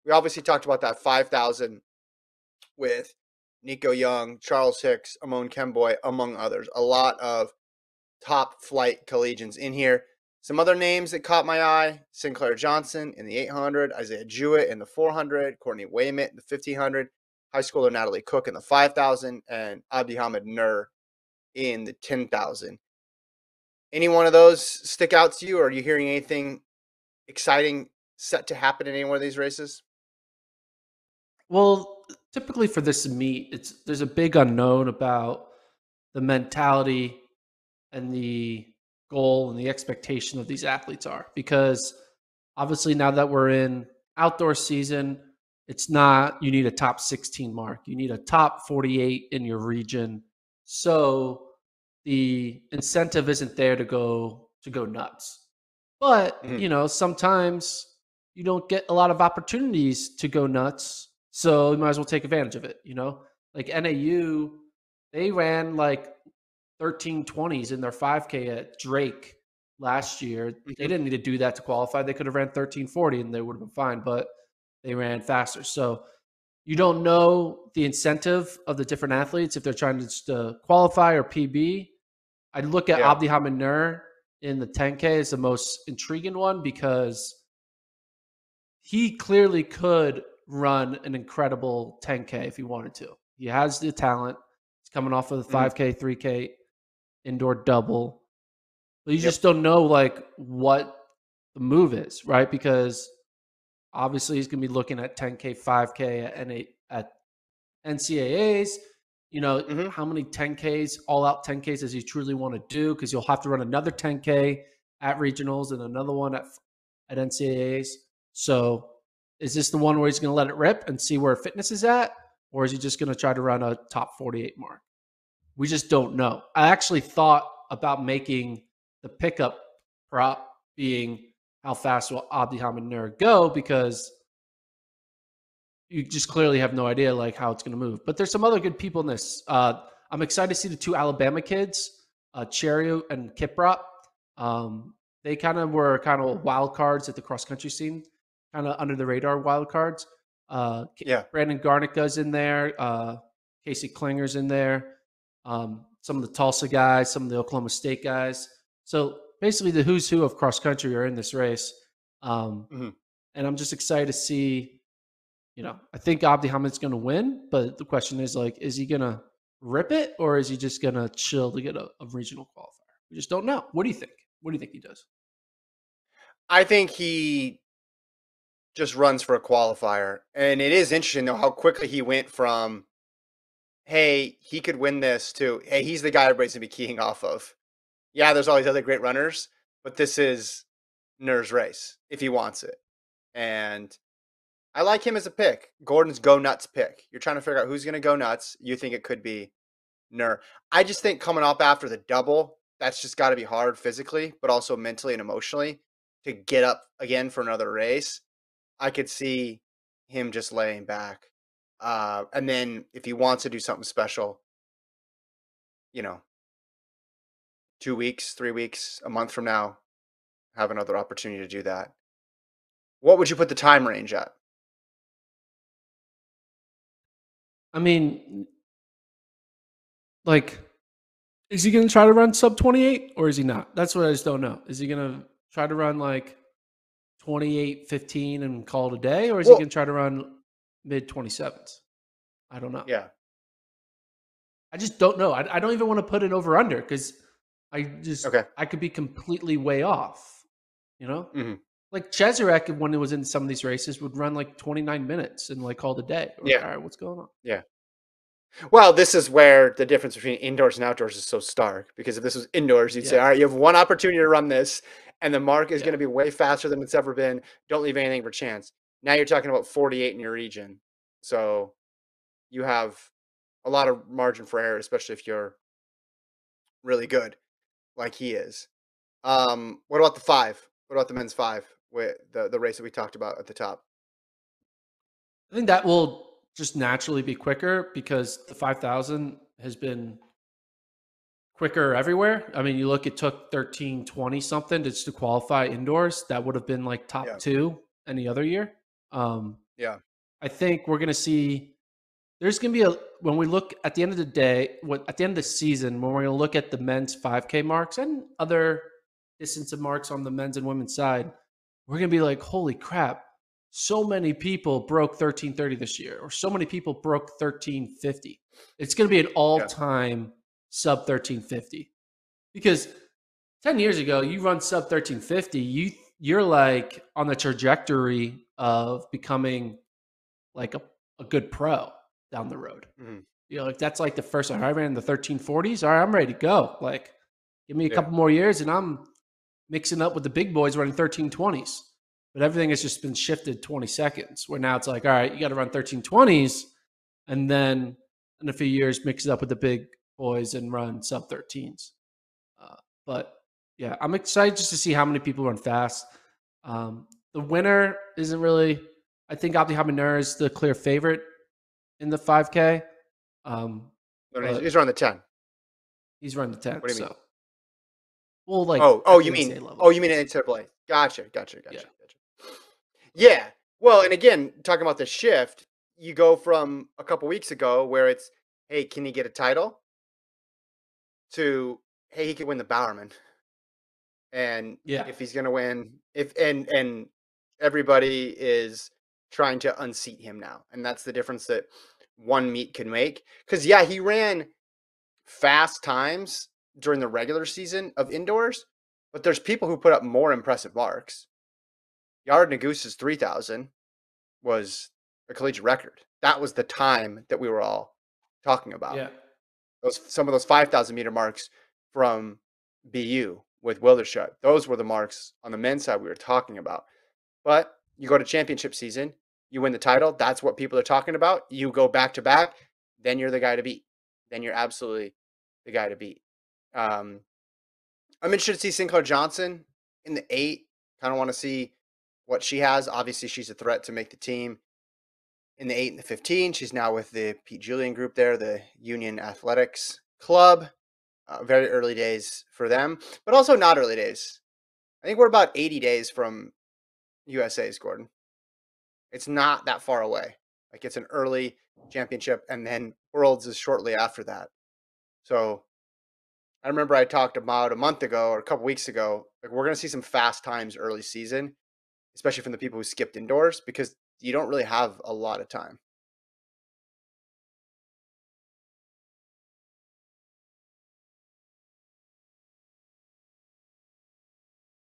We obviously talked about that 5,000 with Nico Young, Charles Hicks, Amon Kemboy, among others. A lot of top flight collegians in here. Some other names that caught my eye: Sinclair Johnson in the 800, Isaiah Jewett in the 400, Courtney Waymit in the 1500, high schooler Natalie Cook in the 5,000, and Abdihamid Nur in the 10,000. Any one of those stick out to you, or are you hearing anything exciting set to happen in any one of these races? Well, typically for this meet, there's a big unknown about the mentality and the goal and the expectation of these athletes are, because obviously now that we're in outdoor season, it's not you need a top 16 mark, you need a top 48 in your region. So the incentive isn't there to go nuts. But sometimes you don't get a lot of opportunities to go nuts, so you might as well take advantage of it. Like NAU, they ran like 13:20s in their 5K at Drake last year. They didn't need to do that to qualify. They could have ran 13:40 and they would have been fine, but they ran faster. So you don't know the incentive of the different athletes if they're trying to just qualify or PB. I'd look at Abdihamid Nur in the 10K as the most intriguing one, because he clearly could run an incredible 10K if he wanted to. He has the talent. He's coming off of the 5K, 3K indoor double. But you just don't know like what the move is, right? Because obviously he's going to be looking at 10K, 5K at NCAAs. How many 10Ks, all out 10Ks does he truly want to do? Because you'll have to run another 10K at regionals and another one at NCAAs. So is this the one where he's going to let it rip and see where fitness is at? Or is he just going to try to run a top 48 mark? We just don't know. I actually thought about making the pickup prop being how fast will Abdihamid Nur go, because you just clearly have no idea like how it's going to move. But there's some other good people in this. I'm excited to see the two Alabama kids, Cherio and Kiprop. They were wild cards at the cross country scene, kind of under the radar wild cards. Brandon Garnica's in there. Casey Klinger's in there. Some of the Tulsa guys, some of the Oklahoma State guys. So basically the who's who of cross country are in this race. And I'm just excited to see, I think Abdihamid's going to win, but the question is like, is he going to rip it, or is he just going to chill to get a regional qualifier? We just don't know. What do you think? What do you think he does? I think he just runs for a qualifier. And it is interesting, though, how quickly he went from, hey, he could win this, to, hey, he's the guy everybody's going to be keying off of. Yeah, there's all these other great runners, but this is Nur's race if he wants it. And I like him as a pick. Gordon's go nuts pick. You're trying to figure out who's going to go nuts. You think it could be Nur. I just think coming up after the double, that's just got to be hard physically, but also mentally and emotionally to get up again for another race. I could see him just laying back. And then if he wants to do something special, 2 weeks, 3 weeks, a month from now, have another opportunity to do that. What would you put the time range at? I mean, like, is he going to try to run sub 28 or is he not? That's what I just don't know. Is he going to try to run like 28:15 and call it a day, or is he going to try to run mid 27s? I don't know. Yeah. I just don't know. I don't even want to put it over under, because I could be completely way off, Like Cheserek, when it was in some of these races, would run like 29 minutes and like call it a day. All right, what's going on? Yeah. Well, this is where the difference between indoors and outdoors is so stark, because if this was indoors, you'd say, all right, you have one opportunity to run this, and the mark is going to be way faster than it's ever been. Don't leave anything for chance. Now you're talking about 48 in your region. So you have a lot of margin for error, especially if you're really good like he is. What about the 5? What about the men's 5 with the race that we talked about at the top? I think that will just naturally be quicker, because the 5,000 has been quicker everywhere. I mean, you look, it took 13:20 something just to qualify indoors. That would have been like top 2 any other year. Yeah. I think we're going to see there's going to be a when we look at the end of the day, at the end of the season, when we're going to look at the men's 5K marks and other distance of marks on the men's and women's side, we're going to be like, holy crap, so many people broke 1330 this year, or so many people broke 1350. It's going to be an all Yeah. time sub 1350 because 10 years ago, you run sub 1350, you're like on the trajectory of becoming like a good pro down the road. Hmm. You know, like that's like the first I ran in the 1340s. All right, I'm ready to go. Like, give me a Yeah. couple more years and I'm mixing up with the big boys running 1320s. But everything has just been shifted 20 seconds where now it's like, all right, you got to run 1320s and then in a few years mix it up with the big boys and run sub 13s. But yeah, I'm excited just to see how many people run fast. The winner isn't really, I think Abdihamid Nur is the clear favorite in the 5K. Um, No, he's but around the 10. he's running the 10. What do you mean? So, well, like Oh, at you the mean, NCAA level. you mean NCAA. Gotcha. Gotcha. Yeah. Gotcha. Gotcha. Yeah. Well, and again, talking about the shift, you go from a couple weeks ago where it's, hey, can he get a title? To, hey, he could win the Bowerman. And Yeah. if he's going to win, if and everybody is trying to unseat him now, and that's the difference that one meet can make. Because yeah, he ran fast times during the regular season of indoors, but there's people who put up more impressive marks. Yard Nagusa's 3,000 was a collegiate record. That was the time that we were all talking about. Yeah. Some of those 5,000-meter marks from BU with Wildershut. Those were the marks on the men's side we were talking about. But you go to championship season, you win the title. That's what people are talking about. You go back to back, then you're the guy to beat. Then you're absolutely the guy to beat. Um, I'm interested to see Sinclair Johnson in the 8. Kind of want to see what she has. Obviously, she's a threat to make the team in the 8 and the 15. She's now with the Pete Julian group there, the Union Athletics Club. Very early days for them, but also not early days. I think we're about 80 days from USA's, Gordon. It's not that far away. Like it's an early championship, and then Worlds is shortly after that. So I remember I talked about a month ago or a couple weeks ago, like we're going to see some fast times early season, especially from the people who skipped indoors because you don't really have a lot of time.